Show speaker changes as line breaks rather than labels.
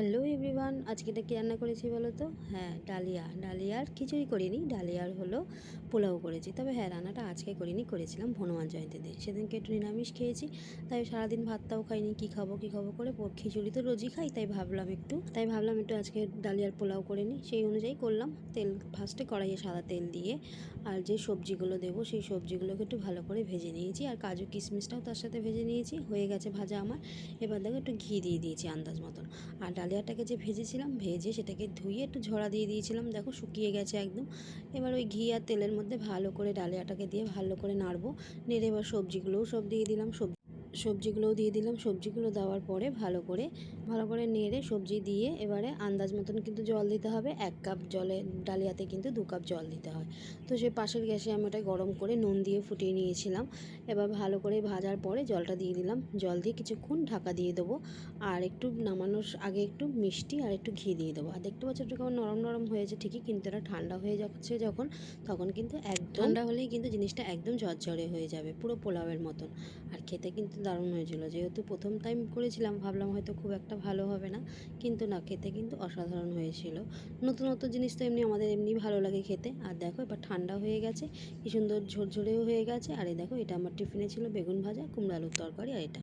Hello everyone, আজকে এটা কী রান্না করেছি বলো তো? হ্যাঁ, ডালিয়ার খিচুড়ি করিনি, ডালিয়ার হলো পোলাও করেছি। তবে হ্যাঁ, রান্নাটা আজকে করিনি, করেছিলাম হনুমান জয়ন্তীতে। সেদিনকে একটু নিরামিষ খেয়েছি, তাই সারাদিন ভাতটাও খাইনি। কী খাবো করে খিচুড়ি তো রোজই খাই, তাই ভাবলাম একটু আজকে ডালিয়ার পোলাও করে নিই। সেই অনুযায়ী করলাম। তেল ফার্স্টে কড়াইয়ে সাদা তেল দিয়ে আর যে সবজিগুলো দেবো সেই সবজিগুলোকে একটু ভালো করে ভেজে নিয়েছি, আর কাজু কিশমিশটাও তার সাথে ভেজে নিয়েছি। হয়ে গেছে ভাজা আমার। এবার দেখো একটু ঘি দিয়ে দিয়েছি আন্দাজ মতন। আর ডালিয়াটাকে যে ভেজেছিলাম, ভেজে সেটাকে ধুয়ে একটু ঝরা দিয়ে দিয়েছিলাম, দেখো শুকিয়ে গেছে একদম। এবার ওই ঘি আর তেলের মধ্যে ভালো করে ডালিয়াটাকে দিয়ে ভালো করে নাড়বো। নেড়ে এবার সবজিগুলোও সব দিয়ে দিলাম, সবজিগুলো দেওয়ার পরে ভালো করে নেড়ে সবজি দিয়ে এবারে আন্দাজ মতন কিন্তু জল দিতে হবে। 1 কাপ জলে ডালিয়াতে কিন্তু 2 কাপ জল দিতে হয়। তো সে পাশের গ্যাসে আমি ওটা গরম করে নুন দিয়ে ফুটিয়ে নিয়েছিলাম। এবার ভালো করে ভাজার পরে জলটা দিয়ে দিলাম, জল দিয়ে কিছুক্ষণ ঢাকা দিয়ে দেবো। আর একটু নামানোর আগে একটু মিষ্টি আর একটু ঘি দিয়ে দেবো। আর দেখতে পাচ্ছ একটু কেমন নরম নরম হয়েছে ঠিকই, কিন্তু এটা ঠান্ডা হয়ে যাচ্ছে যখন, তখন কিন্তু একদম ঠান্ডা হলেই কিন্তু জিনিসটা একদম ঝরঝরে হয়ে যাবে, পুরো পোলাওয়ের মতন। আর খেতে কিন্তু দারুণ হয়েছিল। যেহেতু প্রথম টাইম করেছিলাম, ভাবলাম হয়তো খুব একটা ভালো হবে না, কিন্তু না, খেতে কিন্তু অসাধারণ হয়েছিল। নতুন নতুন জিনিস তো আমাদের এমনি ভালো লাগে খেতে। আর দেখো এবার ঠান্ডা হয়ে গেছে, কি সুন্দর ঝরঝরেও হয়ে গেছে। আর এই দেখো, এটা আমার টিফিনে ছিল বেগুন ভাজা, কুমড়ো আলুর তরকারি, আর এটা